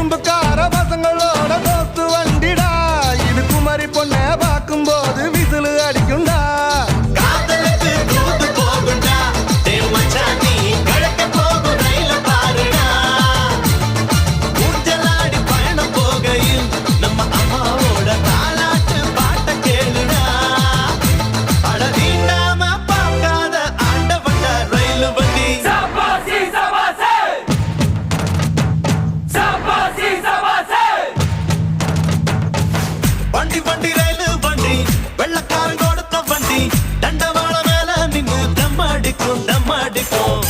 குறும்புக்கார பசங்களோட தோத்து வண்டிடா இது குமரி பொண்ண பார்க்கும் போது விசிலு அடிக்கும்டா காதலுக்கு தூது போகுண்டா மச்சானி கழக்க போகும் ரயில பாருடா ஊஞ்சலாடி பயணம் போகையில் நம்ம அம்மாவோட தாலாட்டு பாட்ட கேளுடா அட நீண்டாம பார்க்காத ஆண்டவண்ட ரயில் வண்டி சபாசி சபாசி சபாசி சபாசி வண்டி வண்டி ரயில் வண்டி வெள்ளக்காரன் கொடுத்த வண்டி தண்டவாள மேல நின்னு தம்மாடிக்கும் தம்மாடிக்கும்